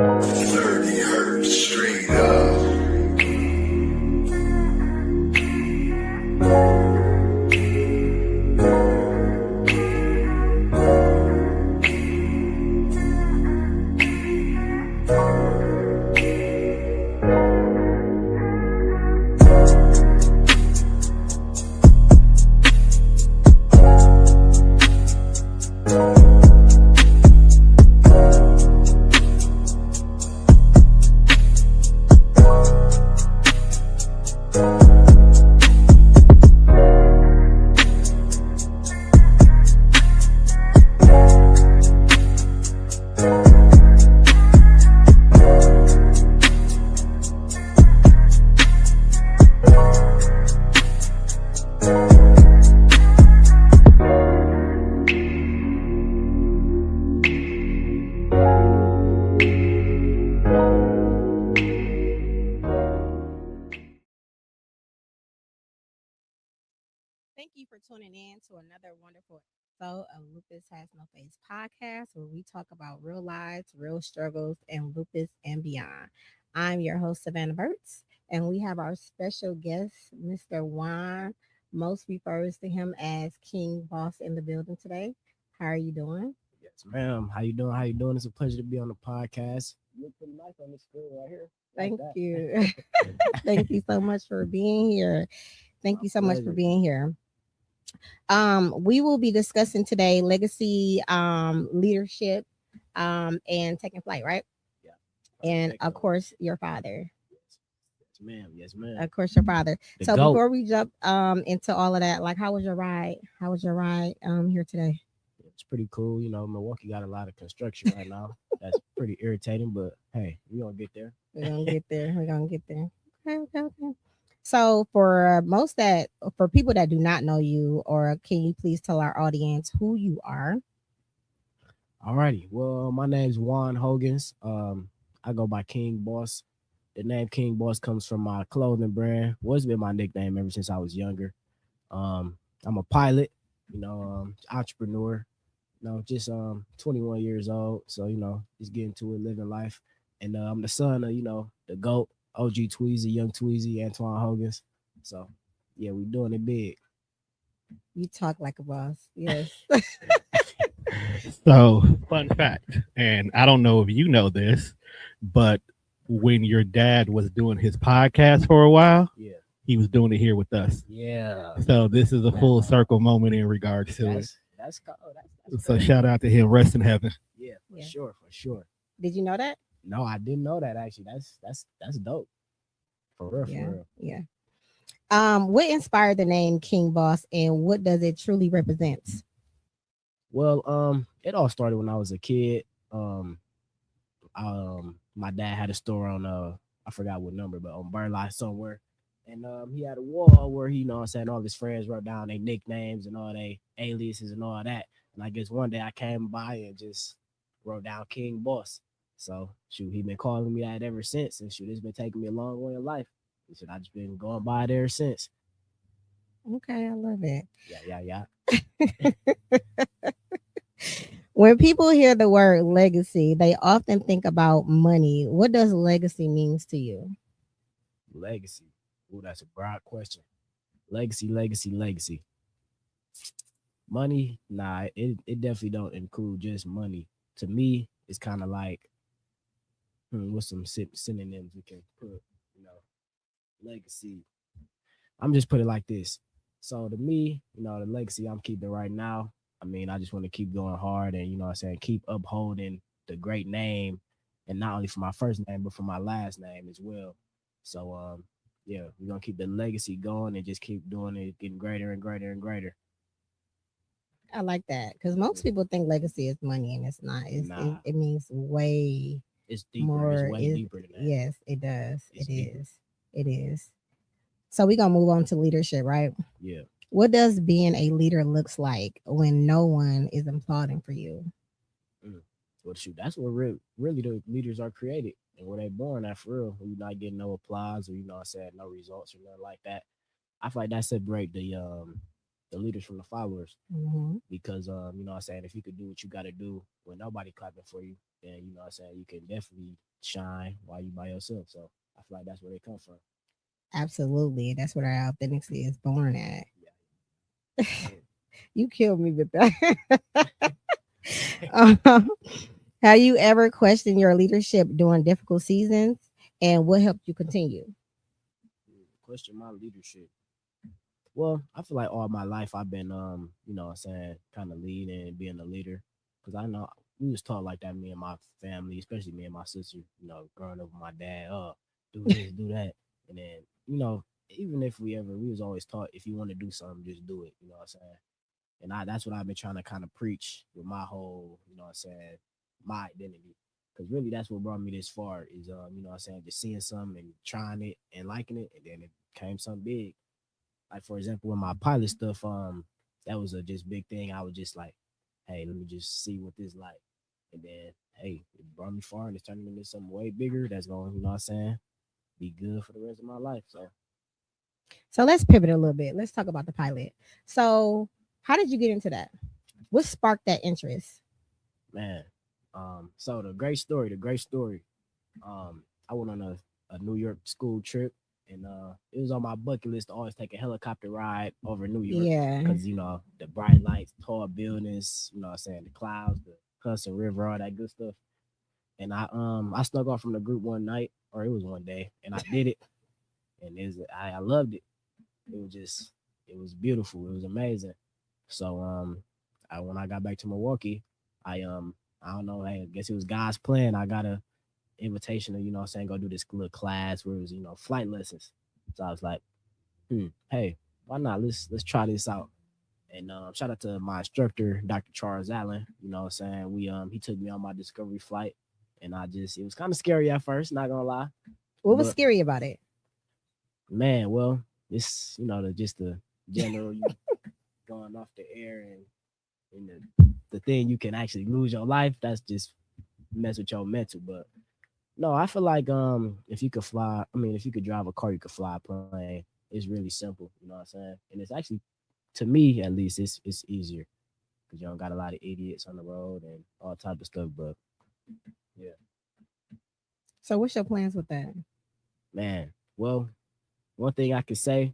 30 hertz straight up. Thank you for tuning in to another wonderful episode of Lupus Has No Face podcast, where we talk about real lives, real struggles, and lupus and beyond. I'm your host, Savannah Burks, and we have our special guest, Mr. Juan. Most refers to him as King Boss in the building today. How are you doing? Yes, ma'am. How you doing? How you doing? It's a pleasure to be on the podcast. You look pretty nice on this screen right here. Like Thank that. you. Thank you so much for being here. Thank My you so much for pleasure. being here. We will be discussing today legacy, leadership, and taking flight, right? Yeah. And of Perfecto. course, your father. Yes, ma'am. Yes, ma'am. Of course, your father. The So GOAT. before we jump into all of that, like, how was your ride? How was your ride here today? It's pretty cool. You know, Milwaukee got a lot of construction right now. That's pretty irritating, but hey, we gonna get there. We're gonna get there. We're gonna get there. Okay, okay, okay. So for people that do not know you, or can you please tell our audience who you are? Alrighty. Well, my name's Juan Hogans. I go by King Boss. The name King Boss comes from my clothing brand. What's been my nickname ever since I was younger. I'm a pilot, entrepreneur, just 21 years old. So, just getting to it, living life. And I'm the son of, the GOAT, OG Tweezy, Young Tweezy, Antoine Hogans. So yeah, we doing it big. You talk like a boss. Yes. So, fun fact, and I don't know if you know this, but when your dad was doing his podcast for a while, Yeah. he was doing it here with us. Yeah. So this is a That's full circle moment in regards to that's cool. it. So shout out to him, rest in heaven. Yeah, for Yeah. sure, for sure. Did you know that? No, I didn't know that actually. That's dope. For real, Yeah. for real. Yeah. What inspired the name King Boss, and what does it truly represent? Well, it all started when I was a kid. My dad had a store on I forgot what number, but on Burleigh somewhere. And he had a wall where he, what I'm saying, all his friends wrote down their nicknames and all their aliases and all that. And I guess one day I came by and just wrote down King Boss. So shoot, he been calling me that ever since. And shoot, it's been taking me a long way in life. And shoot, I just been going by it ever since. Okay, I love it. Yeah. When people hear the word legacy, they often think about money. What does legacy means to you? Legacy. Ooh, that's a broad question. Legacy. Money, nah, it definitely don't include just money. To me, it's kind of like, what's some synonyms we can put, legacy. I'm just put it like this. So to me, the legacy I'm keeping right now, I mean, I just want to keep going hard and, what I'm saying, keep upholding the great name, and not only for my first name, but for my last name as well. So, yeah, we're going to keep the legacy going and just keep doing it, getting greater and greater and greater. I like that because most people think legacy is money, and it's not. Nah. It means way It's deeper. more. It's way deeper than that. Yes, it does. It's It deeper. is. It is. So we're gonna move on to leadership, right? Yeah. What does being a leader looks like when no one is applauding for you? Well, shoot, that's where really the leaders are created and where they born at for real. You're not getting no applause or I said no results or nothing like that. I feel like that separate the leaders from the followers Mm-hmm. because I'm saying if you could do what you got to do when nobody clapping for you, then I'm saying you can definitely shine while you by yourself. So I feel like that's where they come from. Absolutely. That's what our authenticity is born at. Yeah. You killed me with that. Um, have you ever questioned your leadership during difficult seasons, and what helped you continue? Question my leadership. Well, I feel like all my life I've been you know what I'm saying, kind of leading and being a leader. Cause I know we was taught like that, me and my family, especially me and my sister, you know, growing up with my dad, do this, do that. And then, you know, even if we was always taught if you want to do something, just do it. You know what I'm saying? And that's what I've been trying to kind of preach with my whole, you know what I'm saying, my identity. Because really that's what brought me this far is you know what I'm saying, just seeing something and trying it and liking it, and then it came something big. Like for example, with my pilot stuff, that was a just big thing. I was just like, hey, let me just see what this like. And then hey, it brought me far and it's turning into something way bigger that's going, you know what I'm saying, be good for the rest of my life. So So let's pivot a little bit. Let's talk about the pilot. So, how did you get into that? What sparked that interest? man, so the great story. I went on a New York school trip, and it was on my bucket list to always take a helicopter ride over New York Yeah. because you know the bright lights, tall buildings, you know what I'm saying, the clouds, the Hudson River, all that good stuff. And I snuck off from the group one night, or it was one day, and I did it, and I loved it. It was just it was beautiful. It was amazing. So when I got back to Milwaukee, I don't know, I guess it was God's plan. I got a invitation to, you know what I'm saying, go do this little class where it was, you know, flight lessons. So I was like, hey, why not? Let's try this out. And shout out to my instructor, Dr. Charles Allen. You know what I'm saying? He took me on my discovery flight, and it was kind of scary at first, not gonna lie. What was But scary about it? man, well, it's, you know, just the general you going off the air, and the thing you can actually lose your life, that's just mess with your mental. But no, I feel like if you could fly, I mean, if you could drive a car, you could fly a plane. It's really simple, you know what I'm saying? And it's actually, to me at least, it's easier because you don't got a lot of idiots on the road and all type of stuff. But yeah, So, what's your plans with that? man. Well, one thing I could say,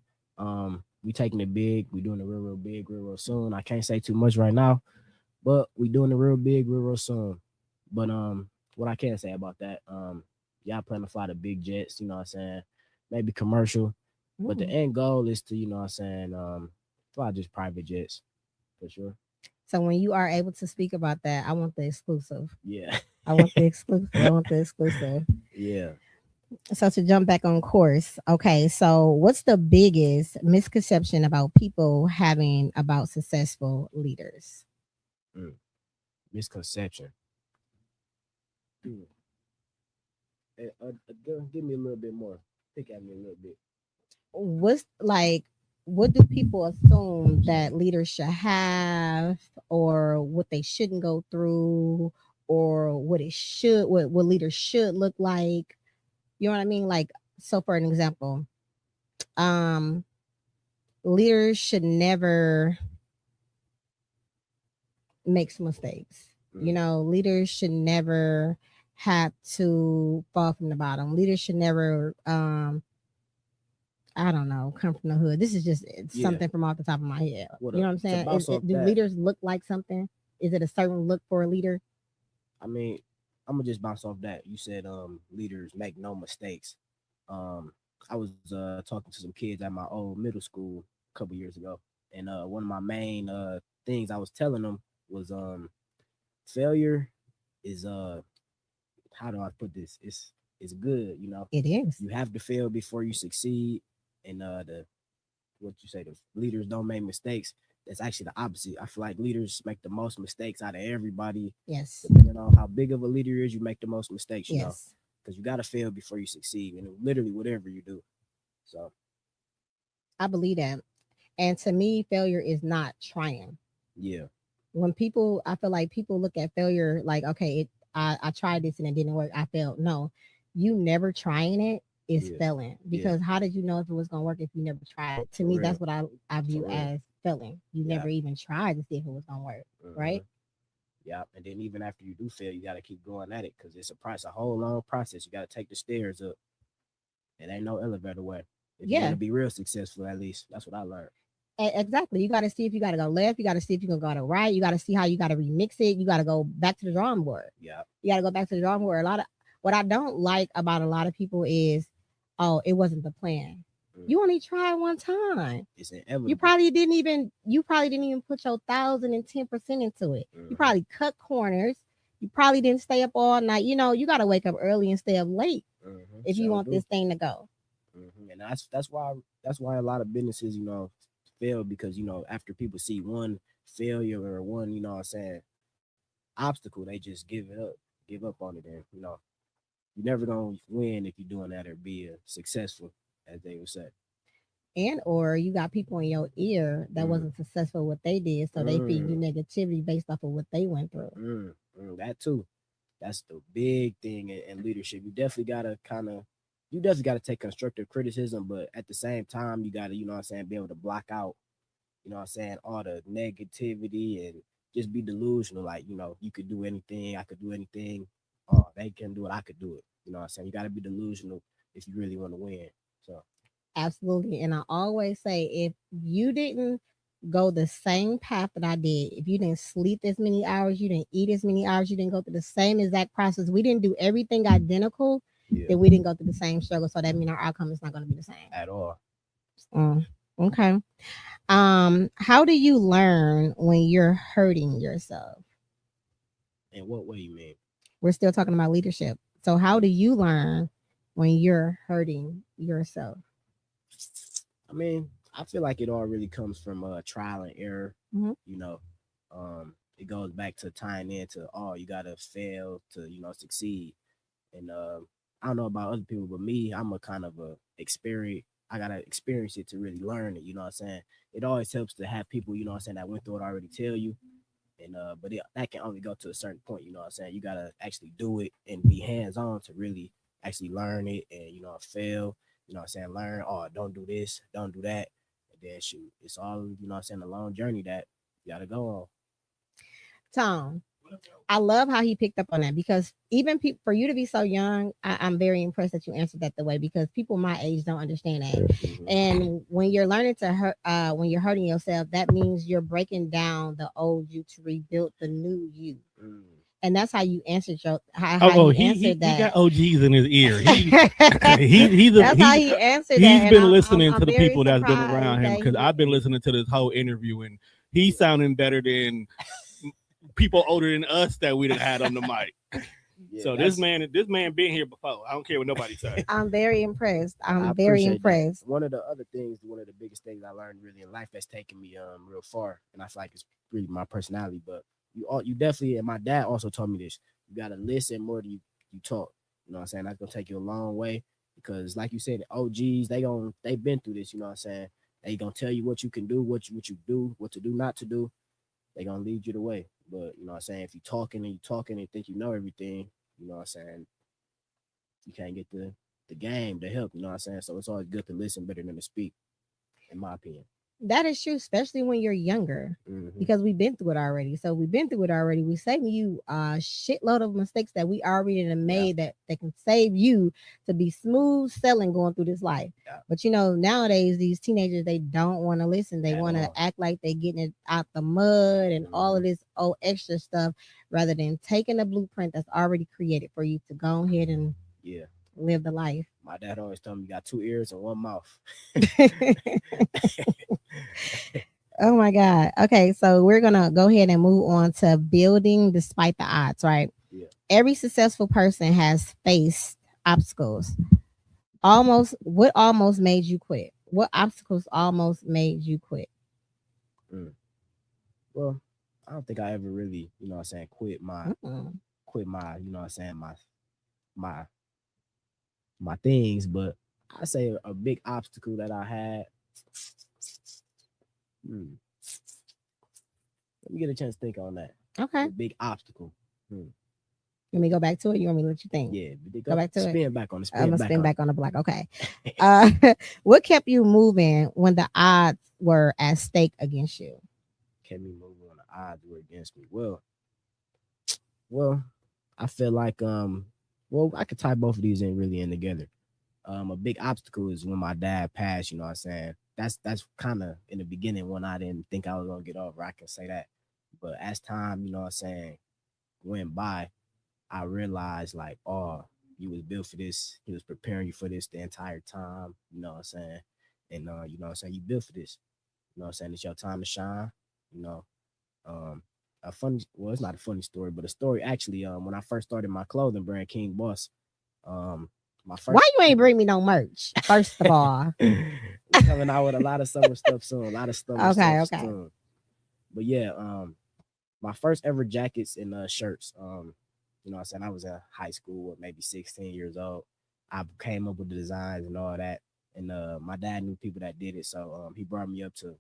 we taking it big. We doing it real big, real soon. I can't say too much right now, but we doing it real big, real soon. But what I can say about that, y'all plan to fly the big jets, you know what I'm saying? Maybe commercial. But the Ooh. end goal is to, you know what I'm saying, fly just private jets for sure. So, when you are able to speak about that, I want the exclusive. Yeah. I want the exclusive. I want the exclusive. Yeah. So to jump back on course, okay. So what's the biggest misconception about people having about successful leaders? Mm. Misconception. Mm. Give me a little bit more. Pick at me a little bit. What's like? What do people assume that leaders should have, or what they shouldn't go through, or what leaders should look like? You know what I mean? Like, so for an example, um, leaders should never makes mistakes. You Mm. know, leaders should never have to fall from the bottom. Leaders should never I don't know, come from the hood. This is just Yeah. something from off the top of my head. What You know up? what I'm To saying? bounce off Do that, leaders look like something? Is it a certain look for a leader? I mean, I'm gonna just bounce off that. You said leaders make no mistakes. I was talking to some kids at my old middle school a couple years ago, and one of my main things I was telling them was failure is how do I put this? It's good, you know. It is. You have to fail before you succeed, and the what you say, the leaders don't make mistakes. That's actually the opposite. I feel like leaders make the most mistakes out of everybody. Yes. Depending on how big of a leader is, you make the most mistakes, you know, Yes. because you got to fail before you succeed, and literally whatever you do. So I believe that. And to me, failure is not trying. yeah, When I feel like people look at failure like, okay, I tried this and it didn't work, I failed. No, you never trying it is yeah, failing, yeah, because how did you know if it was going to work if you never tried it? To for me, real, that's what I for view real. as failing. You Yeah, never even tried to see if it was going to work, right? uh Yeah, and then even after you do fail, you got to keep going at it because it's a whole long process. You got to take the stairs up. It ain't no elevator way. If you want Yeah, to be real successful, at least that's what I learned. exactly. You got to see if you got to go left. You got to see if you can go to right. You got to see how you got to remix it. You got to go back to the drawing board. Yeah, You got to go back to the drawing board. A lot of what I don't like about a lot of people is, oh, it wasn't the plan. You only tried one time. it's inevitable. You probably didn't even put your 1,010% into it. You probably cut corners. You probably didn't stay up all night. You got to wake up early and stay up late if you want this thing to go. And that's why a lot of businesses, fail because after people see one failure or one, what I'm saying, obstacle, they just give up on it, and you're never gonna win if you're doing that or be successful, as they would say. And or you got people in your ear that wasn't successful what they did, so they feed you negativity based off of what they went through. That too. That's the big thing in leadership. You definitely gotta take constructive criticism, but at the same time, you gotta, what I'm saying, be able to block out, what I'm saying, all the negativity and just be delusional. Like, you could do anything, I could do anything. Oh, they can do it, I could do it. What I'm saying? You gotta be delusional if you really want to win. So Absolutely. And I always say, if you didn't go the same path that I did, if you didn't sleep as many hours, you didn't eat as many hours, you didn't go through the same exact process, we didn't do everything identical, then we didn't go through the same struggle. So that means our outcome is not going to be the same at all. Okay. How do you learn when you're hurting yourself? In what way you mean? We're still talking about leadership. So how do you learn when you're hurting yourself? I mean, I feel like it all really comes from trial and error. It goes back to tying into, you gotta fail to succeed. And I don't know about other people, but me, I'm a kind of a experience. I gotta experience it to really learn it. You know what I'm saying? It always helps to have people, what I'm saying, that went through it already tell you. And but that can only go to a certain point. You know what I'm saying? You gotta actually do it and be hands on to really actually learn it and fail. What I'm saying? Learn, don't do this, don't do that. And then shoot, it's all, what I'm saying, a long journey that you gotta go on. Tom, I love how he picked up on that, because even for you to be so young, I'm very impressed that you answered that the way, because people my age don't understand that. And when you're learning to hurt, when you're hurting yourself, that means you're breaking down the old you to rebuild the new you. And that's how you answered He got OGs in his ear. That's how he answered that. He's been listening to the very people that's been surprised around him, that because I've been listening to this whole interview, and he's sounding better than people older than us that we'd have had on the mic. Yeah, so this man been here before. I don't care what nobody says. I'm very impressed. I'm very impressed. That. One of the biggest things I learned really in life that's taken me real far, and I feel like it's really my personality. But you definitely, and my dad also told me this, you gotta listen more than you talk. You know what I'm saying? That's gonna take you a long way, because like you said, the OGs, they've been through this. You know what I'm saying? They gonna tell you what you can do, what you do, what to do, not to do. They gonna lead you the way. But you know what I'm saying, if you're talking and think you know everything, you know what I'm saying, you can't get the game to help. You know what I'm saying? So it's always good to listen better than to speak, in my opinion. That is true, especially when you're younger, because we've been through it already. So we've been through it already. We saving you a shitload of mistakes that we already made that can save you to be smooth sailing going through this life. Yeah. But nowadays these teenagers, they don't want to listen. They want to act like they're getting it out the mud and all of this extra stuff, rather than taking a blueprint that's already created for you to go ahead and live the life. My dad always told me you got 2 ears and 1 mouth. Oh my God. Okay, so we're gonna go ahead and move on to building despite the odds, right? Yeah. Every successful person has faced obstacles. What almost made you quit? What obstacles almost made you quit? Well, I don't think I ever really, quit my, my things, but I say a big obstacle that I had. Let me get a chance to think on that. Okay. A big obstacle. Let me go back to it. You want me to let you think? Yeah. Go back to spin it. Back on the I'm gonna spin back on the block. Okay. What kept you moving when the odds were at stake against you? Kept me moving when the odds were against me. Well, Well, I feel like well, I could tie both of these in really in together. A big obstacle is when my dad passed, you know what I'm saying? That's kind of in the beginning when I didn't think I was gonna get over. I can say that. But as time, you know what I'm saying, went by, I realized like, oh, you was built for this. He was preparing you for this the entire time, you know what I'm saying? And you know what I'm saying, you built for this. You know what I'm saying? It's your time to shine, you know. Um a funny well, it's not a funny story, but a story actually, when I first started my clothing brand, King Boss, um, my Why first you ain't bring me no merch? First of all, we coming out with a lot of summer stuff soon, a lot of summer okay, stuff okay. soon. But yeah, my first ever jackets and shirts. You know what I'm saying? I was in high school, maybe 16 years old. I came up with the designs and all that. And my dad knew people that did it. So he brought me up to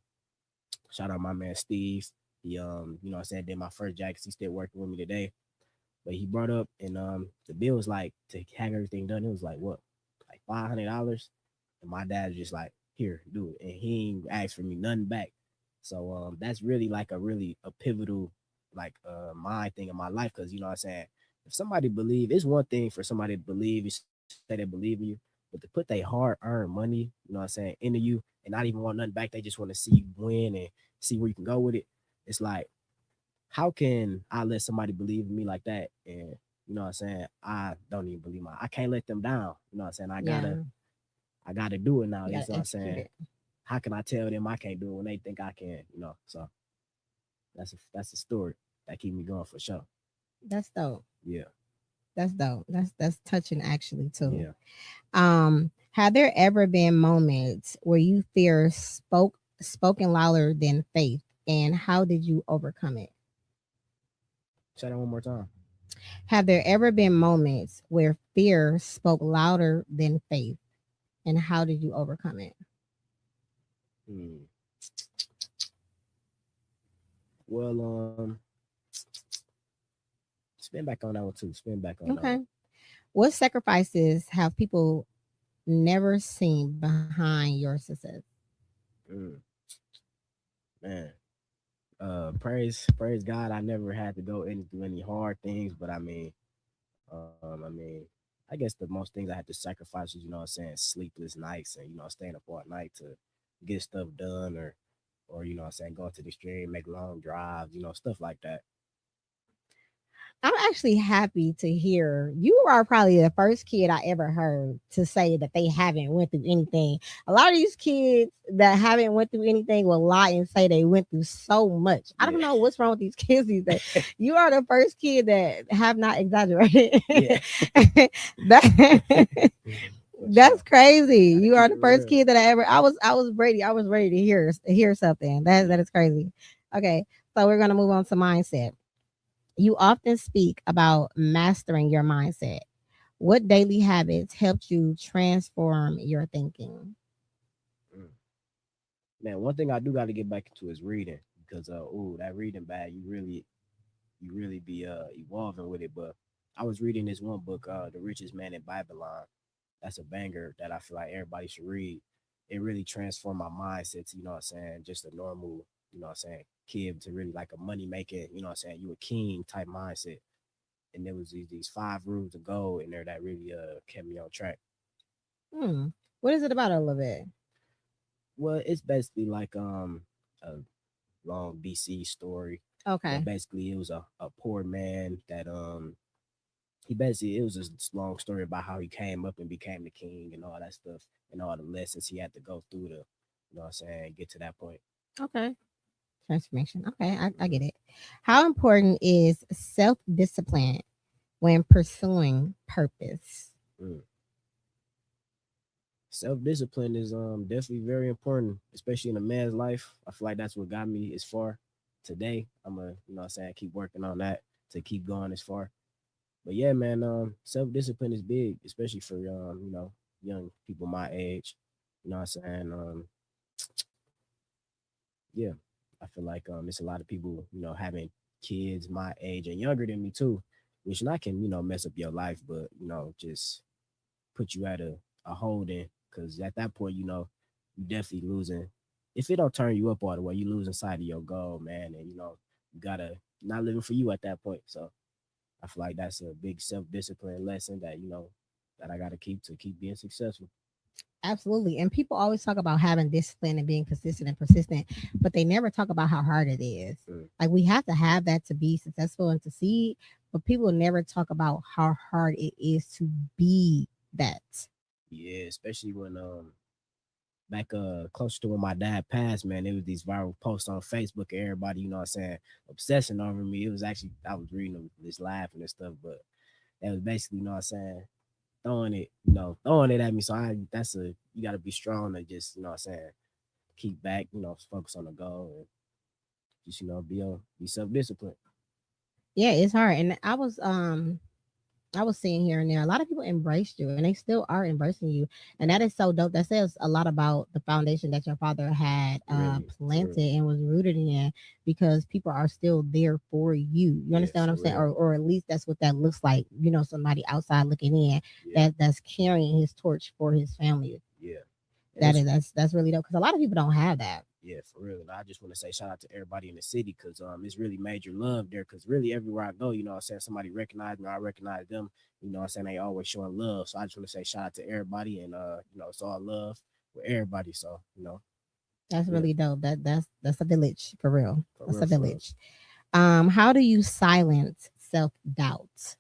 shout out my man Steve. He you know what I'm saying, did my first jackets. He's still working with me today. But he brought up and the bill was like to have everything done, it was like what? Like $500. And my dad was just like, here, do it. And he ain't asked for me nothing back. So that's really like a pivotal like mind thing in my life. Cause you know what I'm saying? If somebody believe, it's one thing for somebody to believe, you say they believe in you, but to put their hard earned money, you know what I'm saying, into you and not even want nothing back, they just want to see you win and see where you can go with it. It's like, how can I let somebody believe in me like that? And you know what I'm saying? I don't even believe I can't let them down. You know what I'm saying? Yeah, I gotta do it now. you You know gotta what I'm execute saying? it. How can I tell them I can't do it when they think I can? You know, so that's a story that keep me going for sure. That's dope. Yeah, That's dope. That's touching actually too. yeah. Have there ever been moments where you fear spoken louder than faith, and how did you overcome it? Say that one more time. Have there ever been moments where fear spoke louder than faith, and how did you overcome it? Hmm. Well, spin back on that one too. Spin back on that one. Okay. What sacrifices have people never seen behind your success? Mm, man, praise God. I never had to go through any hard things, but I mean, I guess the most things I had to sacrifice was, you know what I'm saying, sleepless nights and, you know, staying up all night to get stuff done or, you know what I'm saying, going to the stream, make long drives, you know, stuff like that. I'm actually happy to hear you are probably the first kid I ever heard to say that they haven't went through anything. A lot of these kids that haven't went through anything will lie and say they went through so much. I don't Yeah. know what's wrong with these kids these days. You are the first kid that have not exaggerated. Yeah. that, For that's sure. crazy. Gotta You keep are it the first real. kid that I was ready to hear something. That is crazy. Okay, so we're gonna move on to mindset. You often speak about mastering your mindset. What daily habits helped you transform your thinking? Mm. Man, one thing I do got to get back into is reading because, that reading bag, you really be evolving with it. But I was reading this one book, The Richest Man in Babylon. That's a banger that I feel like everybody should read. It really transformed my mindset to, you know what I'm saying, just a normal, you know what I'm saying, kid to really like a money making, you know what I'm saying, you a king type mindset. And there was these 5 rules to go in there that really kept me on track. Hmm. What is it about a little bit? Well, it's basically like a long BC story where Okay. basically it was a poor man that he basically, it was this long story about how he came up and became the king and all that stuff and all the lessons he had to go through to, you know what I'm saying, get to that point. Okay. Transformation. Okay, I Mhm. get it. How important is self discipline when pursuing purpose? Mm. Self discipline is definitely very important, especially in a man's life. I feel like that's what got me as far today. I'm gonna, you know what I'm saying, keep working on that to keep going as far. But yeah, man, self discipline is big, especially for you know, young people my age. You know what I'm saying? Yeah, I feel like it's a lot of people, you know, having kids my age and younger than me too, which not can, you know, mess up your life, but you know, just put you at a holding because at that point, you know, you definitely losing. If it don't turn you up all the way, you losing sight of your goal, man, and you know, you gotta not living for you at that point. So I feel like that's a big self-discipline lesson that that I got to keep being successful. Absolutely. And people always talk about having discipline and being consistent and persistent, but they never talk about how hard it is. Mm. Like we have to have that to be successful and succeed, but people never talk about how hard it is to be that. Yeah, especially when back closer to when my dad passed, man, there was these viral posts on Facebook, everybody, what I'm saying, obsessing over me. It was actually, I was reading them, just laughing and stuff, but that was basically, what I'm saying, throwing it at me. So you gotta be strong and just, what I'm saying, keep back, focus on the goal and just, be self-disciplined. Yeah, it's hard. And I was seeing here and there, a lot of people embraced you and they still are embracing you. And that is so dope. That says a lot about the foundation that your father had Really, planted really. and was rooted in, because people are still there for you. You Yeah, understand what I'm for saying? real. Or at least that's what that looks like. Somebody outside looking in Yeah, that's carrying his torch for his family. yeah. And That it's- is that's really dope, because a lot of people don't have that. Yeah, for real. And I just want to say shout out to everybody in the city because it's really major love there. Because really everywhere I go, what I'm saying, somebody recognize me, I recognize them. What I'm saying, they always showing love. So I just want to say shout out to everybody, and it's all love with everybody. So That's yeah, really dope. That's a village for real. for That's real, a for real. village. How do you silence self-doubt?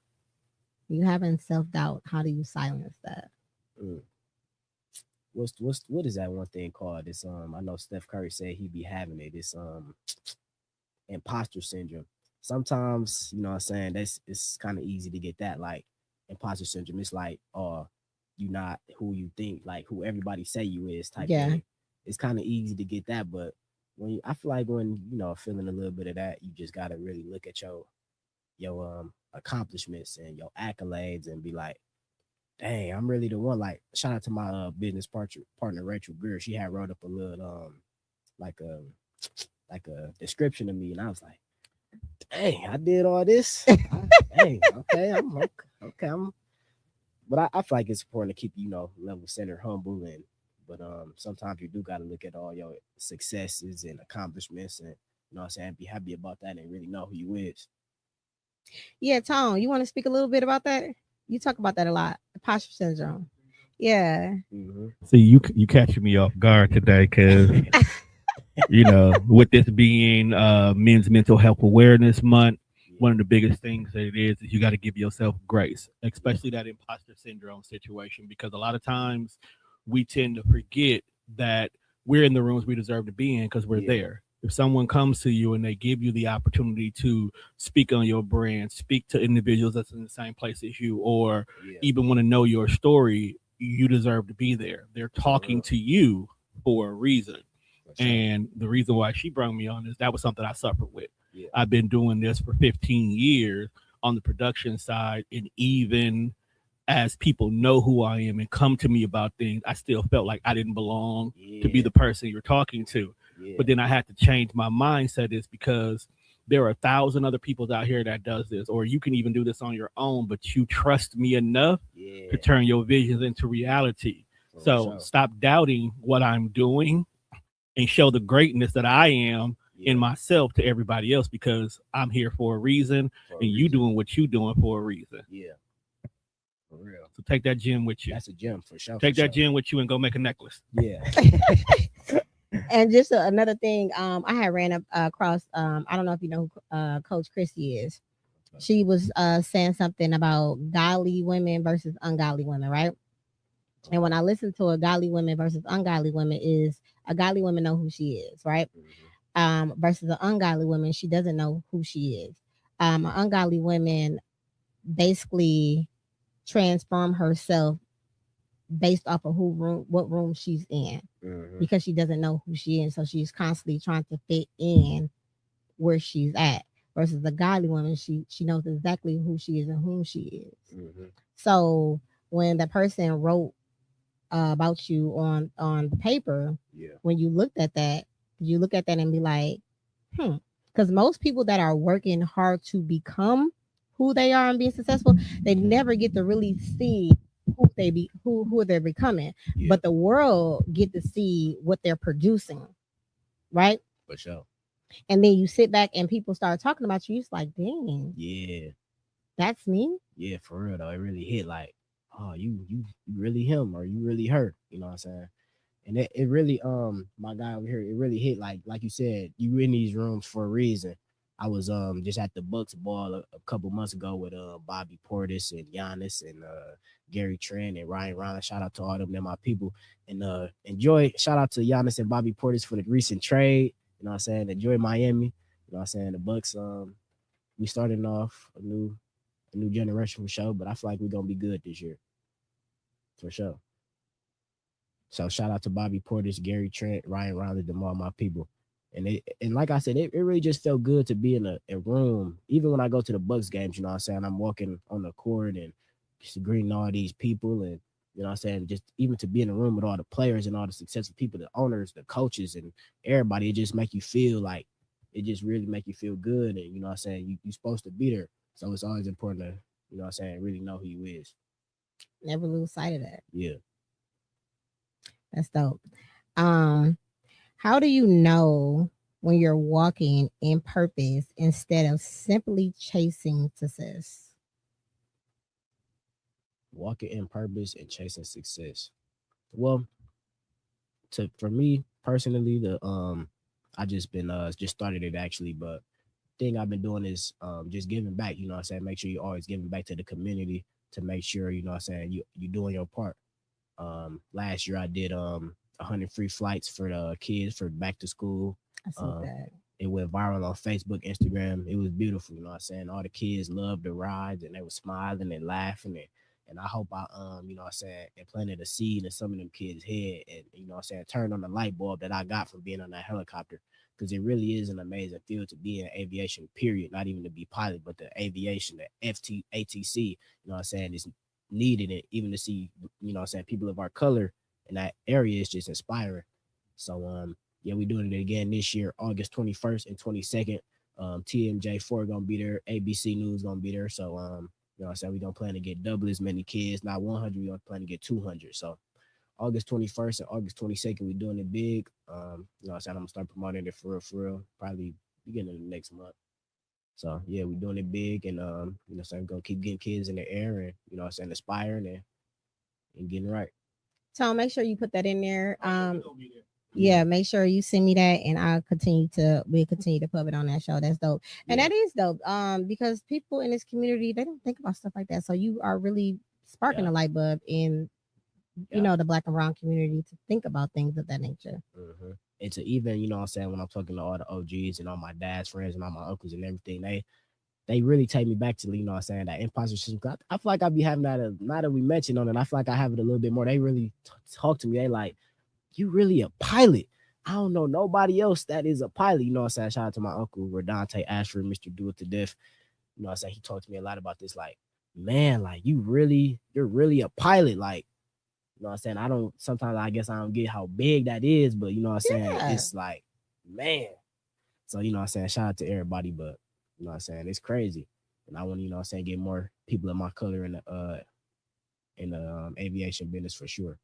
You having self-doubt, how do you silence that? Mm. What is that one thing called? This I know Steph Curry said he be having it. This imposter syndrome. Sometimes, what I'm saying, it's kind of easy to get that, like imposter syndrome. It's like, you not who you think, like who everybody say you is type Yeah. thing. It's kind of easy to get that, but I feel like when feeling a little bit of that, you just gotta really look at your accomplishments and your accolades and be like, dang, I'm really the one. Like, shout out to my business partner Rachel Greer. She had wrote up a little like a description of me, and I was like, dang, I did all this. Dang, okay, I'm okay. But I feel like it's important to keep level centered, humble, but sometimes you do got to look at all your successes and accomplishments, and what I'm saying, be happy about that and really know who you is. Yeah, Tom, you want to speak a little bit about that? You talk about that a lot, imposter syndrome. Yeah. Mm-hmm. See, you catching me off guard today because with this being Men's Mental Health Awareness Month, one of the biggest things that it is you got to give yourself grace, especially that imposter syndrome situation, because a lot of times we tend to forget that we're in the rooms we deserve to be in because we're there. If someone comes to you and they give you the opportunity to speak on your brand, speak to individuals that's in the same place as you, or even want to know your story, you deserve to be there. They're talking to you for a reason. And the reason why she brought me on is that was something I suffered with. Yeah. I've been doing this for 15 years on the production side, and even as people know who I am and come to me about things, I still felt like I didn't belong to be the person you're talking to. Yeah. But then I had to change my mindset, is because there are 1,000 other people out here that does this, or you can even do this on your own, but you trust me enough to turn your visions into reality. So stop doubting what I'm doing and show the greatness that I am in myself to everybody else, because I'm here for a reason, and you doing what you doing for a reason. Yeah. For real. So take that gem with you. That's a gem for sure. Take that gem with you and go make a necklace. Yeah. And just another thing, I had ran up across, I don't know if you know who Coach Chrissy is. She was saying something about godly women versus ungodly women, right? And when I listen to a godly women versus ungodly women, is a godly woman know who she is, right? Versus an ungodly woman, she doesn't know who she is. An ungodly woman basically transform herself based off of what room she's in, because she doesn't know who she is, so she's constantly trying to fit in where she's at. Versus the godly woman, she knows exactly who she is and whom she is. So when the person wrote about you on the paper, when you looked at that, you look at that and be like, because most people that are working hard to become who they are and being successful, they never get to really see who they're becoming. But the world get to see what they're producing, right? For sure. And then you sit back and people start talking about you. It's like, dang. Yeah. That's me. Yeah, for real though. It really hit like, oh, you really him or you really her. You know what I'm saying? And it really my guy over here, it really hit like you said, you in these rooms for a reason. I was just at the Bucks ball a couple months ago with Bobby Portis and Giannis and Gary Trent and Ryan Ronald. Shout out to all them, they're my people. And enjoy, shout out to Giannis and Bobby Portis for the recent trade. You know what I'm saying? Enjoy Miami. You know what I'm saying? The Bucks, we starting off a new generation for sure, but I feel like we're gonna be good this year. For sure. So shout out to Bobby Portis, Gary Trent, Ryan Riley, them all my people. And like I said, it really just felt good to be in a room. Even when I go to the Bucks games, you know what I'm saying? I'm walking on the court and just greeting all these people and you know what I'm saying, just even to be in a room with all the players and all the successful people, the owners, the coaches, and everybody, it just make you feel like it just really make you feel good. And you know what I'm saying, you're supposed to be there. So it's always important to, you know what I'm saying, really know who you is. Never lose sight of that. Yeah. That's dope. Um, how do you know when you're walking in purpose instead of simply chasing success? Walking in purpose and chasing success. Well, for me personally, the I just started it actually, but thing I've been doing is just giving back, you know what I'm saying? Make sure you're always giving back to the community to make sure, you know what I'm saying, you doing your part. Last year I did 100 free flights for the kids for back to school. I see Um, that. it went viral on Facebook, Instagram. It was beautiful, you know what I'm saying? All the kids loved the rides and they were smiling and laughing and I hope I you know what I'm saying, implanted a seed in some of them kids' head and you know what I'm saying, turned on the light bulb that I got from being on that helicopter. Because it really is an amazing field to be in aviation, period. Not even to be pilot, but the aviation, the ATC, you know what I'm saying, is needed. And even to see, you know what I'm saying, people of our color in that area is just inspiring. So yeah, we're doing it again this year, August 21st and 22nd. TMJ4 gonna be there, ABC News gonna be there. So you know what I'm saying, we're gonna plan to get double as many kids, not 100, we're gonna plan to get 200. So August 21st and August 22nd, we're doing it big. You know what I'm saying, I'm gonna start promoting it for real, probably beginning of the next month. So yeah, we're doing it big and you know, so I'm gonna keep getting kids in the air and you know what I'm saying, inspiring and getting right. Tom, make sure you put that in there. Yeah. Yeah, make sure you send me that, and we'll continue to put it on that show. That's dope, and Yeah. that is dope. Because people in this community they don't think about stuff like that. So you are really sparking Yeah. a light bulb in Yeah. the Black and brown community to think about things of that nature. Mm-hmm. And to even, you know what I'm saying, when I'm talking to all the OGs and all my dad's friends and all my uncles and everything, they really take me back to, you know what I'm saying, that imposter syndrome. I feel like I be having that, now that we mentioned on it, I feel like I have it a little bit more. They really talk to me. They like, you really a pilot. I don't know nobody else that is a pilot. You know what I'm saying? Shout out to my uncle, Redante Ashford, Mr. Do It to Death. You know what I'm saying? He talked to me a lot about this. Like, man, like you're really a pilot. Like, you know what I'm saying? Sometimes I guess I don't get how big that is, but you know what I'm saying? Yeah. It's like, man. So, you know what I'm saying? Shout out to everybody, but you know what I'm saying? It's crazy. And I want to, you know what I'm saying, get more people of my color in the aviation business for sure.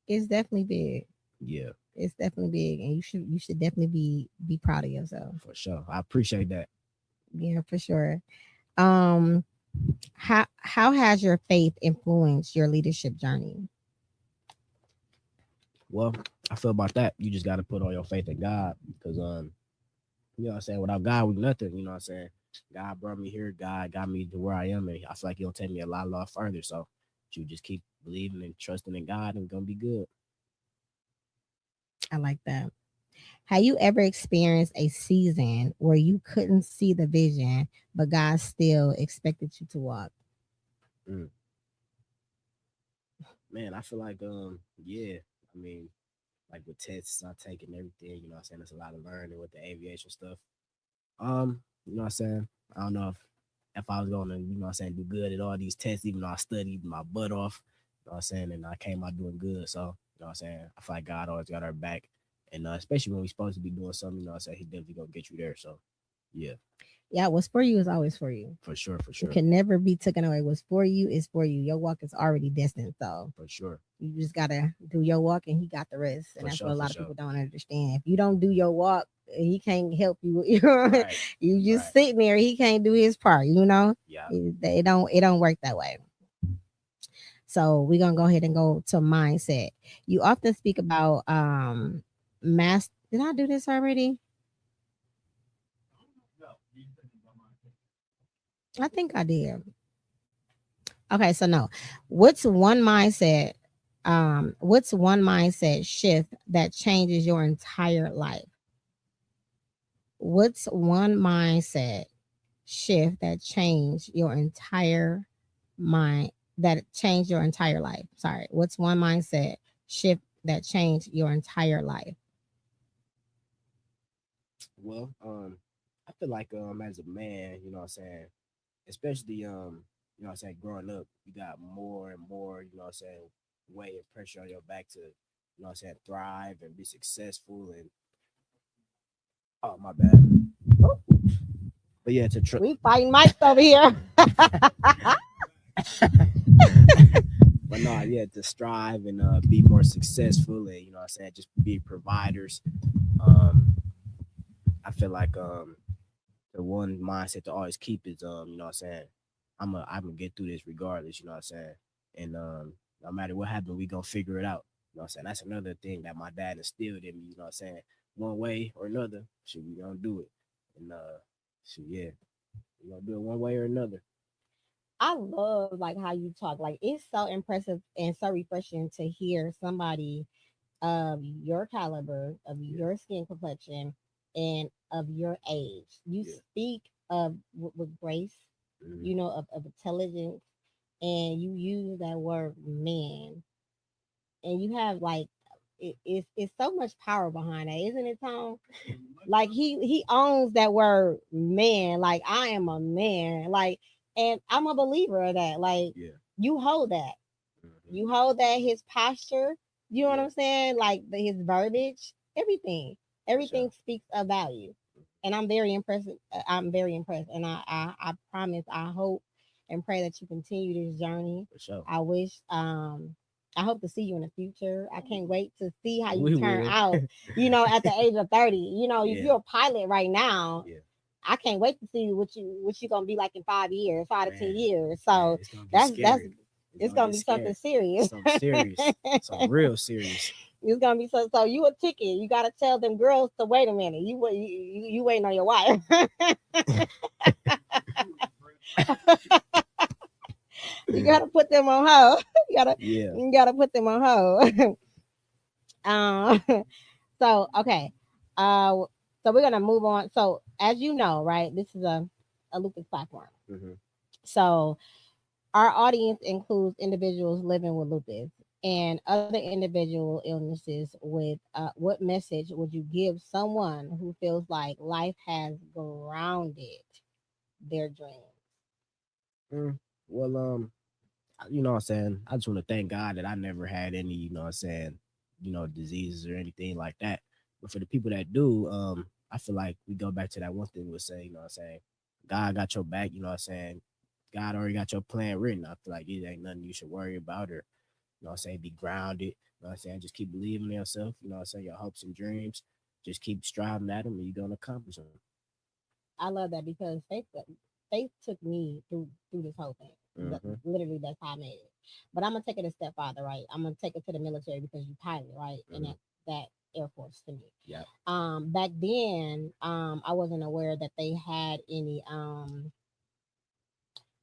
It's definitely big. Yeah, It's definitely big, and you should definitely be proud of yourself. for sure. I appreciate that. Yeah, for sure. Um, how has your faith influenced your leadership journey? Well, I feel about that. You just got to put all your faith in God because, you know what I'm saying? Without God, we nothing. You know what I'm saying? God brought me here. God got me to where I am. And I feel like he'll take me a lot further. So you just keep believing and trusting in God and it's going to be good. I like that. Have you ever experienced a season where you couldn't see the vision, but God still expected you to walk? Mm. Man, I feel like, yeah. I mean, like with tests I take and everything, you know what I'm saying? There's a lot of learning with the aviation stuff. You know what I'm saying? I don't know if I was gonna, you know what I'm saying, do good at all these tests, even though I studied my butt off, you know what I'm saying, and I came out doing good. So, you know what I'm saying? I feel like God always got our back. And especially when we're supposed to be doing something, you know what I'm saying, he definitely gonna get you there. So Yeah, Yeah, what's for you is always for you. for sure, for It sure, can never be taken away. What's for you is for you. Your walk is already destined. So for sure, you just gotta do your walk and he got the rest. And for that's what sure, a for lot of sure. people don't understand. If you don't do your walk, he can't help you. You know, Right, you just right. sitting there, he can't do his part, you know? Yeah. It don't work that way. So we're gonna go ahead and go to mindset. You often speak about mass did I do this already? I think I did. Okay, so no. What's one mindset? What's one mindset shift that changes your entire life? What's one mindset shift that changed your entire mind that changed your entire life? Sorry. What's one mindset shift that changed your entire life? Well, I feel like as a man, you know what I'm saying, especially you know what I'm saying, growing up, you got more and more, you know what I'm saying, weight and pressure on your back to, you know what I'm saying, thrive and be successful and oh my bad. But yeah, We fighting mics over here. but no, yeah, to strive and be more successful and you know what I'm saying, just be providers. Um I feel like the one mindset to always keep is you know what I'm saying, I'm gonna get through this regardless, you know what I'm saying? And no matter what happens, we gonna figure it out. You know what I'm saying? That's another thing that my dad instilled in me, you know what I'm saying? One way or another, should we gonna do it. And so yeah, we gonna do it one way or another. I love like how you talk. Like it's so impressive and so refreshing to hear somebody of your caliber, of Yeah, your skin complexion, and of your age. You yeah. speak of with grace, Mhm. you know, of intelligence, and you use that word man, and you have like it's so much power behind that, isn't it, Tom? Like he owns that word man. Like I am a man. Like, and I'm a believer of that. Like Yeah. you hold that. Mhm. You hold that his posture. You know what Yeah, I'm saying? Like his verbiage, everything, for sure. everything speaks of value. And I'm very impressed. I'm very impressed, and I promise, I hope and pray that you continue this journey. For sure. I wish, I hope to see you in the future. I can't wait to see how you We turn will. out. You know, at the age of 30. You know, if Yeah, you're a pilot right now, yeah. I can't wait to see what you gonna be like in 5 years, 5 to 10 Man, years. man, So it's gonna get that's scary. It's it's gonna gonna get be something scary. serious. Something serious. Something real serious. It's gonna be so you a ticket. You gotta tell them girls to wait a minute. You waiting on your wife. You gotta put them on hold. You gotta Yeah. you gotta put them on hold. um so okay. So we're gonna move on. So as you know, right, this is a Lupus platform. Hmm. So our audience includes individuals living with lupus and other individual illnesses. With what message would you give someone who feels like life has grounded their dreams? Mm. Well, you know what I'm saying? I just want to thank God that I never had any, you know what I'm saying, you know, diseases or anything like that. But for the people that do, I feel like we go back to that one thing we were saying, you know what I'm saying? God got your back, you know what I'm saying? God already got your plan written. I feel like it ain't nothing you should worry about or, you know what I'm saying, be grounded. You know what I'm saying? Just keep believing in yourself, you know what I'm saying, your hopes and dreams. Just keep striving at them and you're gonna accomplish them. I love that because faith took me through this whole thing. Mm-hmm. Literally, that's how I made it. But I'm gonna take it a step farther, right? I'm gonna take it to the military because you pilot, right? And Mm-hmm. that Air Force to me. Yeah. Back then, I wasn't aware that they had any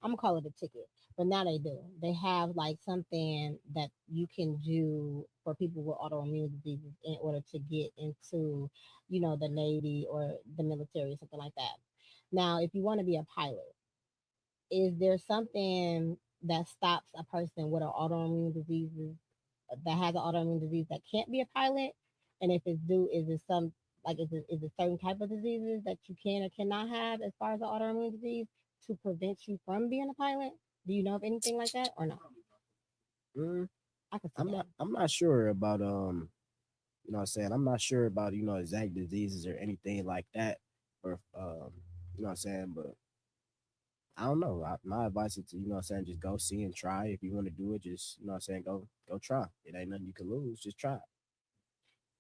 I'm gonna call it a ticket, but now they do. They have like something that you can do for people with autoimmune diseases in order to get into, you know, the Navy or the military, something like that. Now, if you want to be a pilot, is there something that stops a person with an autoimmune disease that has an autoimmune disease that can't be a pilot? And if it's due, is it some like is it certain type of diseases that you can or cannot have as far as the autoimmune disease to prevent you from being a pilot? Do you know of anything like that or no? Mm, I could see that. I'm not sure about you know what I'm saying? I'm not sure about, you know, exact diseases or anything like that. Or You know what I'm saying? But I don't know. My advice is to, you know what I'm saying, just go see and try. If you want to do it, just, you know what I'm saying, go try. It ain't nothing you can lose. Just try.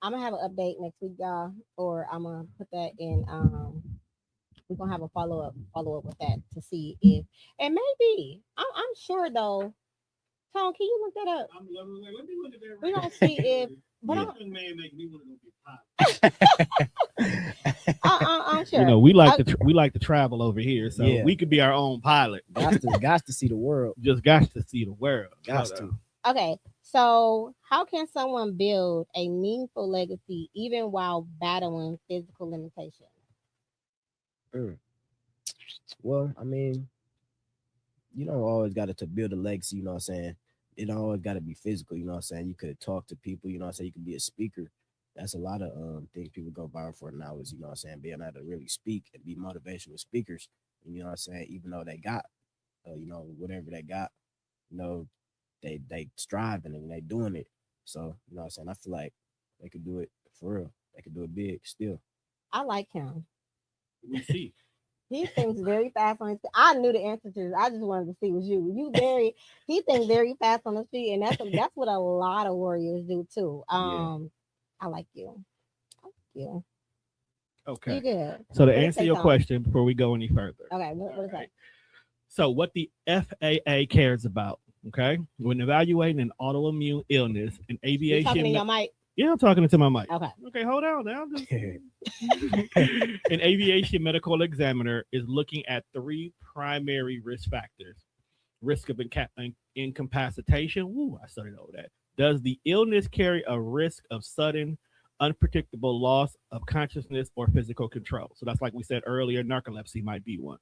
I'm gonna have an update next week, y'all, or I'm gonna put that in. We're gonna have a follow up with that to see if, and maybe I'm sure though. Tom, can you look that up? Let me look at that. We're gonna see if, but Yeah. I'm, man make me want to go get pilot. I'm sure. You know, we like to travel over here, so Yeah. we could be our own pilot. got to see the world. Just got to see the world. Got So, to. Okay, so how can someone build a meaningful legacy even while battling physical limitations? Mm. Well, I mean, you don't always got to build a legacy, you know what I'm saying? It don't always got to be physical, you know what I'm saying? You could talk to people, you know what I'm saying? You could be a speaker. That's a lot of things people go viral for now is, you know what I'm saying, being able to really speak and be motivational speakers. And, you know what I'm saying? Even though they got, you know, whatever they got, you know, they striving and they doing it. So, you know what I'm saying? I feel like they could do it for real. They could do it big still. I like him. we see. He thinks very fast on his feet. I knew the answer to this. I just wanted to see was you. He thinks very fast on his feet, and that's what a lot of warriors do too. I like you. I like you. Okay. You good. So to What it answer say, your Tom? question before we go any further. Okay, what is that? So what the FAA cares about, okay? When evaluating an autoimmune illness, an You aviation talking in your mic? Yeah, I'm talking into my mic. Okay. Okay, hold on now. An aviation medical examiner is looking at three primary risk factors. Risk of incapacitation. Ooh, I started over that. Does the illness carry a risk of sudden, unpredictable loss of consciousness or physical control? So that's like we said earlier, narcolepsy might be one.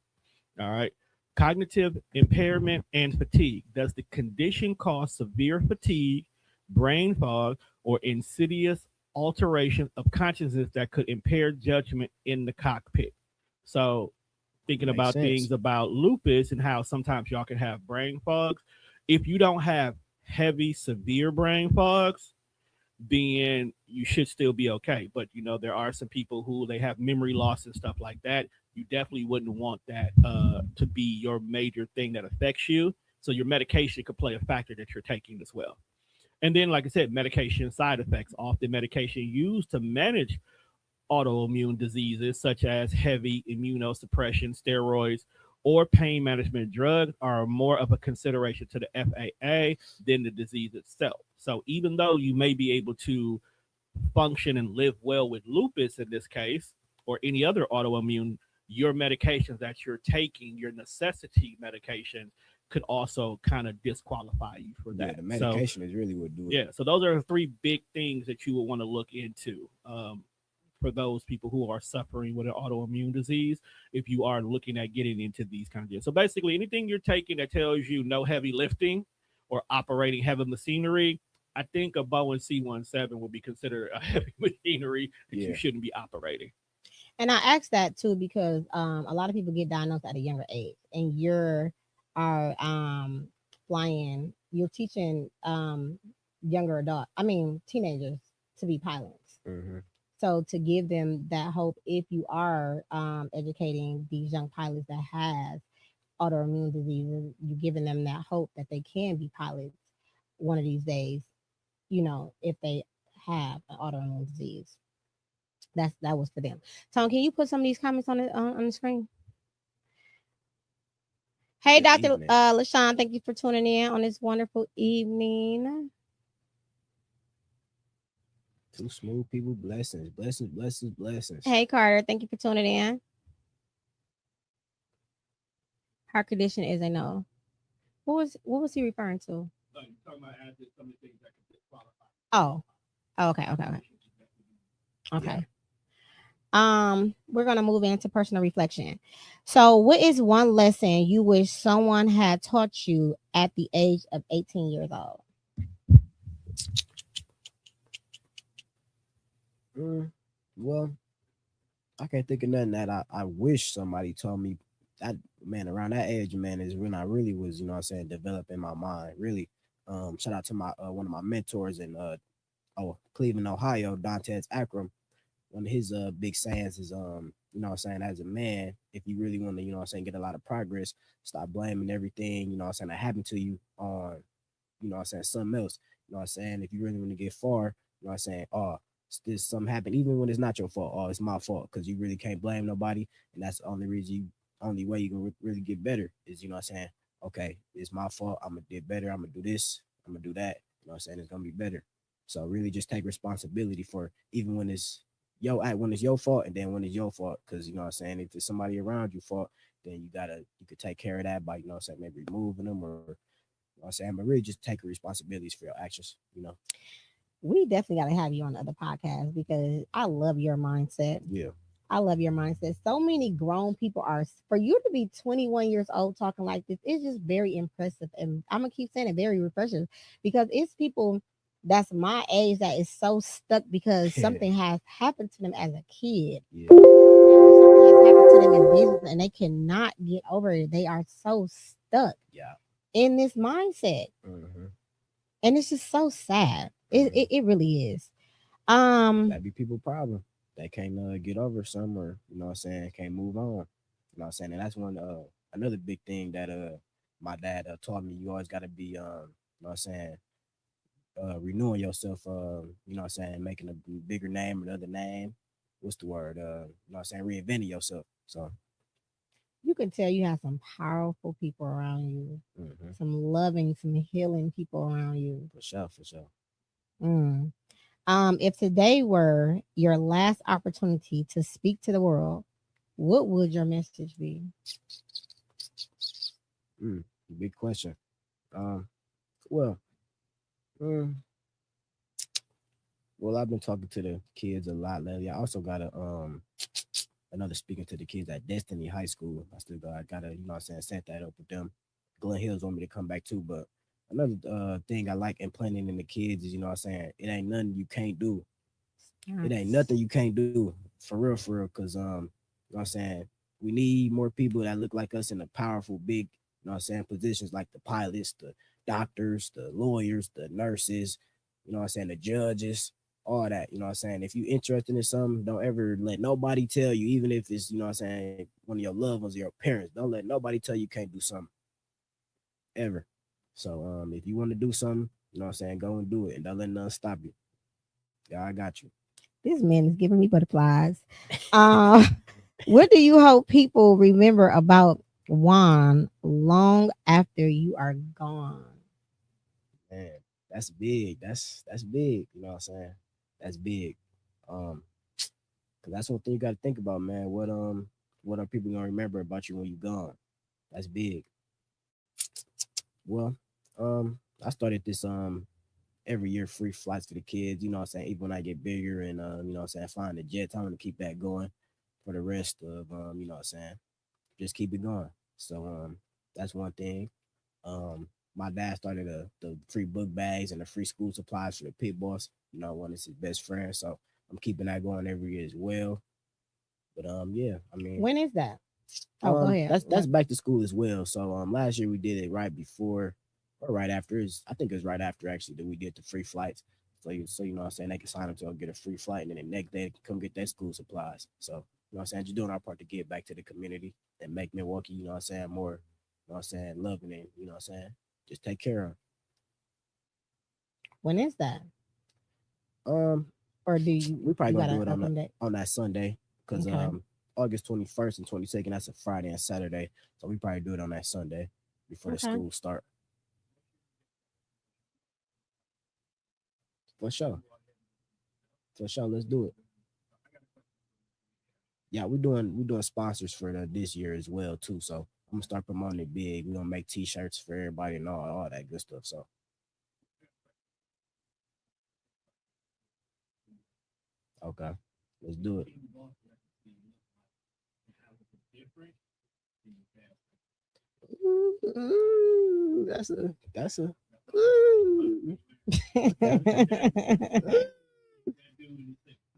All right. Cognitive impairment and fatigue. Does the condition cause severe fatigue, brain fog, or insidious alteration of consciousness that could impair judgment in the cockpit? So, thinking Makes about sense. things about lupus and how sometimes y'all can have brain fogs. If you don't have heavy, severe brain fogs, then you should still be okay. But you know, there are some people who they have memory loss and stuff like that. You definitely wouldn't want that to be your major thing that affects you. So your medication could play a factor that you're taking as well. And then, like I said, medication side effects. Often medication used to manage autoimmune diseases such as heavy immunosuppression, steroids, or pain management drugs are more of a consideration to the FAA than the disease itself. So even though you may be able to function and live well with lupus in this case, or any other autoimmune, your medications that you're taking, your necessity medications, could also kind of disqualify you for Yeah, that. the medication is really what do it. Yeah, so those are three big things that you would want to look into for those people who are suffering with an autoimmune disease. If you are looking at getting into these kind of deals, so basically anything you're taking that tells you no heavy lifting or operating heavy machinery, I think a Boeing C-17 would be considered a heavy machinery that Yeah. you shouldn't be operating. And I asked that too because a lot of people get diagnosed at a younger age, and are flying. You're teaching younger teenagers to be pilots. Mm-hmm. So to give them that hope, if you are educating these young pilots that have autoimmune diseases, you're giving them that hope that they can be pilots one of these days. You know, if they have an autoimmune disease. That was for them. Tom, can you put some of these comments on the screen? Hey, Good Dr. evening. LaShawn, thank you for tuning in on this wonderful evening. Two smooth people, blessings, blessings, blessings, blessings. Hey, Carter, thank you for tuning in. Heart condition is a no. What was he referring to? Oh, okay. We're gonna move into personal reflection. So, what is one lesson you wish someone had taught you at the age of 18 years old? Well, I can't think of nothing that I wish somebody told me. That man, around that age, man, is when I really was, you know what I'm saying, developing my mind. Really, shout out to my one of my mentors in Cleveland, Ohio, Dantes Akram. one of his big sayings is you know what I'm saying, as a man, if you really want to, you know what I'm saying, get a lot of progress, stop blaming everything, you know what I'm saying, that happened to you on, you know what I'm saying, something else. You know what I'm saying? If you really want to get far, you know what I'm saying, oh, this something happened, even when it's not your fault, oh, it's my fault, because you really can't blame nobody. And that's the only reason you only way you can really get better is, you know what I'm saying, okay, it's my fault, I'm gonna get better, I'm gonna do this, I'm gonna do that, you know what I'm saying, it's gonna be better. So really just take responsibility for even when it's when it's your fault and then when it's your fault. Cause you know what I'm saying, if it's somebody around you fault, then you could take care of that by, you know what I'm saying, maybe removing them or you know what I'm saying, but really just take responsibilities for your actions, you know. We definitely got to have you on the other podcast because I love your mindset. Yeah. I love your mindset. So many grown people are, for you to be 21 years old talking like this, it's just very impressive. And I'm going to keep saying it, very refreshing, because it's people that's my age that is so stuck because something has happened to them as a kid. Yeah. Or something has happened to them in business and they cannot get over it. They are so stuck Yeah. in this mindset. Mm-hmm. And it's just so sad. It really is. Um, That be people problem. They can't get over something or, you know what I'm saying, can't move on. You know what I'm saying? And that's one another big thing that my dad taught me. You always gotta be you know what I'm saying, renewing yourself, you know what I'm saying, making a bigger name, another name. What's the word? You know what I'm saying, reinventing yourself. So you can tell you have some powerful people around you, some loving, some healing people around you. for sure, for sure. Mm. If today were your last opportunity to speak to the world, what would your message be? Big question. Um, well, mm, well, I've been talking to the kids a lot lately. I also got another speaking to the kids at Destiny High School. I gotta, you know what I'm saying, set that up with them. Glen Hills want me to come back too, but another thing I like implanting in the kids is, you know what I'm saying, it ain't nothing you can't do. It ain't nothing you can't do for real, cause you know what I'm saying, we need more people that look like us in the powerful, big, you know what I'm saying, positions like the pilots, the doctors, the lawyers, the nurses, you know what I'm saying, the judges, all that, you know what I'm saying. If you interested in something, don't ever let nobody tell you, even if it's, you know what I'm saying, one of your loved ones or your parents, don't let nobody tell you can't do something ever. So if you want to do something, you know what I'm saying, go and do it and don't let nothing stop you. Yeah, I got you. This man is giving me butterflies. Uh, what do you hope people remember about Juan long after you are gone? Man, that's big. That's big. You know what I'm saying? That's big. Um, cause that's one thing you got to think about, man. What are people gonna remember about you when you gone? That's big. Well, I started this every year free flights for the kids. You know what I'm saying? Even when I get bigger and you know what I'm saying, flying the jets, I want to keep that going for the rest of you know what I'm saying, just keep it going. So that's one thing. My dad started the free book bags and the free school supplies for the pit boss. You know, one is his best friend, so I'm keeping that going every year as well. But yeah, I mean, When is that? Oh, go ahead. that's back to school as well. So last year we did it right before or right after. I think it was right after actually that we did the free flights. So you know what I'm saying, they can sign up to get a free flight and then the next day they can come get their school supplies. So you know what I'm saying, just doing our part to give back to the community and make Milwaukee, you know what I'm saying, more, you know what I'm saying, loving and you know what I'm saying, just take care of. When is that? Um, Or we probably you gonna got do an it open date? on that Sunday because Okay. August 21st and 22nd, that's a Friday and Saturday, so we probably do it on that Sunday before the Okay. school start. For sure, for sure, let's do it. Yeah, we doing sponsors for this year as well too. So I'm gonna start promoting it big. We're gonna make T-shirts for everybody and all that good stuff. So okay, let's do it. Ooh, that's a ooh.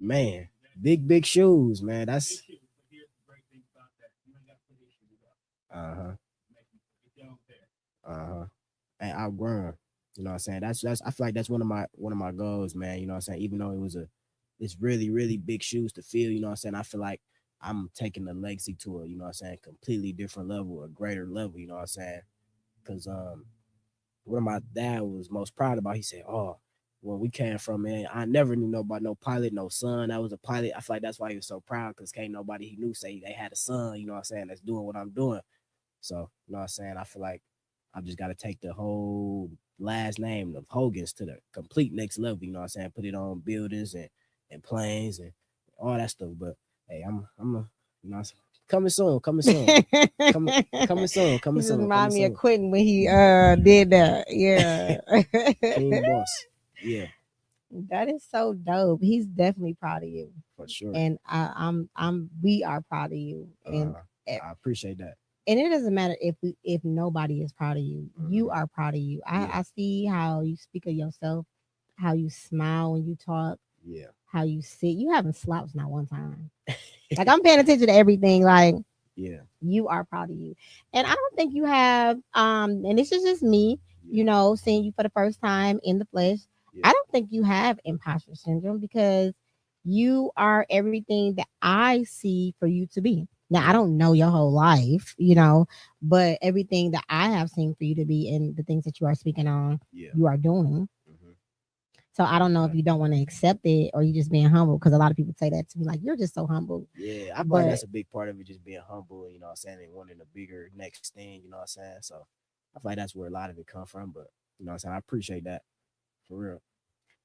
Man, big shoes, man. That's uh-huh. Uh-huh. And outgrown. You know what I'm saying? That's I feel like that's one of my goals, man. You know what I'm saying? Even though it was it's really, really big shoes to fill. You know what I'm saying? I feel like I'm taking the legacy to a, you know what I'm saying, completely different level, a greater level, you know what I'm saying? Because what my dad was most proud about, he said, "Oh, where we came from, man, I never knew nobody, no pilot, no son that was a pilot." I feel like that's why he was so proud, because can't nobody he knew say they had a son, you know what I'm saying, that's doing what I'm doing. So, you know what I'm saying? I feel like I've just got to take the whole last name of Hogans to the complete next level, you know what I'm saying? Put it on buildings and planes and all that stuff. But hey, I'm a, you know, coming soon, coming soon, coming soon, coming He just soon, remind coming me of soon. Quentin when he did that. Yeah. King boss, yeah, That is so dope. He's definitely proud of you. for sure. And we are proud of you. And I appreciate that. and it doesn't matter if nobody is proud of you. You Mhm. are proud of you. I, Yeah, I see how you speak of yourself, how you smile when you talk, yeah, how you sit. You haven't slouched not one time. Like I'm paying attention to everything. Like yeah, you are proud of you. And I don't think you have and this is just me, yeah, seeing you for the first time in the flesh. yeah, I don't think you have imposter syndrome because you are everything that I see for you to be. Now I yeah, don't know your whole life, but everything that I have seen for you to be and the things that you are speaking on, yeah. you are doing. Hmm. So I don't know if you don't want to accept it or you just being humble because a lot of people say that to me, like you're just so humble. Yeah, I feel like But that's a big part of it, just being humble, you know what I'm saying, and wanting a bigger next thing, you know what I'm saying? So I feel like that's where a lot of it come from, but you know what I'm saying? I appreciate that for real.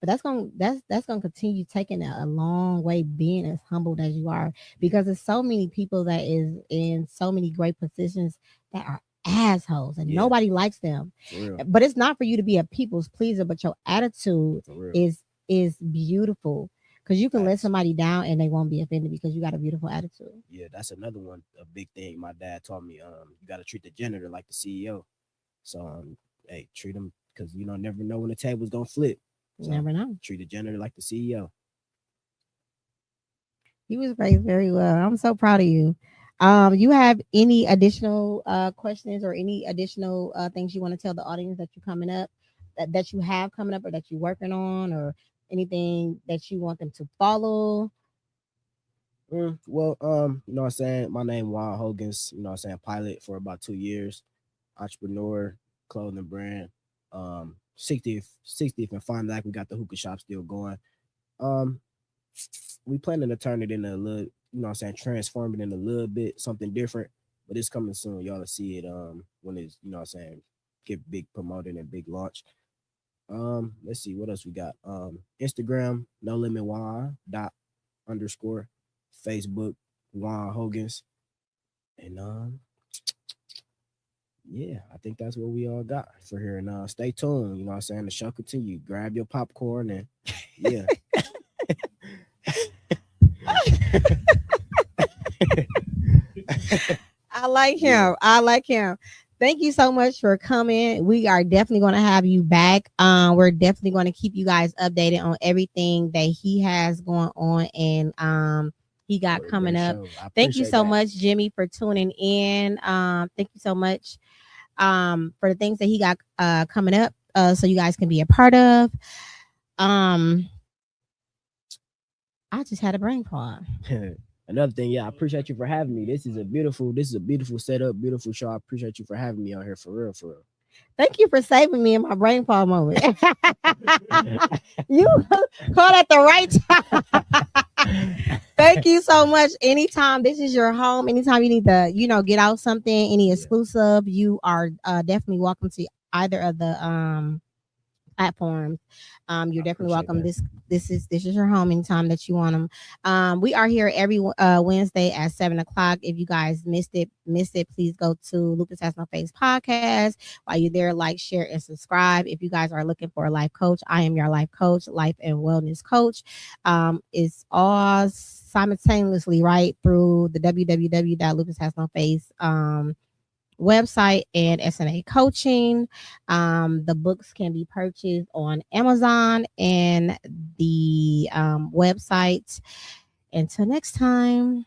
that's gonna continue taking a long way being as humbled as you are Yeah, because there's so many people that is in so many great positions that are assholes and yeah, nobody likes them. for real, But it's not for you to be a people's pleaser, but your attitude for real. is beautiful because you can let Facts. somebody down and they won't be offended because you got a beautiful attitude. Yeah, that's another one, a big thing my dad taught me. You got to treat the janitor like the CEO. So, hey, treat him, because you know, never know when the table's gonna flip. You So, never know. treat the janitor like the CEO. He was raised very well. I'm so proud of you. You have any additional questions or any additional things you want to tell the audience that you coming up, that you have coming up, or that you're working on, or anything that you want them to follow? Well, you know what I'm saying? My name Juan Hogans, you know what I'm saying, pilot for about 2 years, entrepreneur, clothing brand. 60th and Fond du Lac, we got the hookah shop still going. Um, we planning to turn it into a little, you know what I'm saying, transform it in a little bit, something different. But it's coming soon. Y'all will see it when it's, you know what I'm saying, get big promoted and big launch. Let's see what else we got. Instagram, no limit Juan dot underscore, Facebook, Juan Hogans. And yeah, I think that's what we all got for here. And stay tuned. You know what I'm saying? The show continue. Grab your popcorn and yeah. I like Yeah. him. I like him. Thank you so much for coming. We are definitely going to have you back. We're definitely going to keep you guys updated on everything that he has going on and he got What a coming great up. show. I Thank you appreciate so that. much, Jimmy, for tuning in. Thank you so much for the things that he got coming up so you guys can be a part of. Um, I just had a brain fart. Another thing, yeah, I appreciate you for having me. This is a beautiful setup, beautiful show. I appreciate you for having me on here for real, for Thank you for saving me in my brain fart moment. real. You caught at the right time. Thank you so much. Anytime this is your home, anytime you need to, get out something, any Yeah, exclusive, you are definitely welcome to either of the platforms. You're I definitely appreciate welcome. that. This is your home anytime that you want them. We are here every Wednesday at 7 o'clock. If you guys missed it, please go to Lupus Has No Face podcast. While you're there, like, share, and subscribe. If you guys are looking for a life coach, I am your life coach, life and wellness coach. It's all simultaneously right through the www.lupushasnoface website and SNA coaching. The books can be purchased on Amazon and the website. Until next time.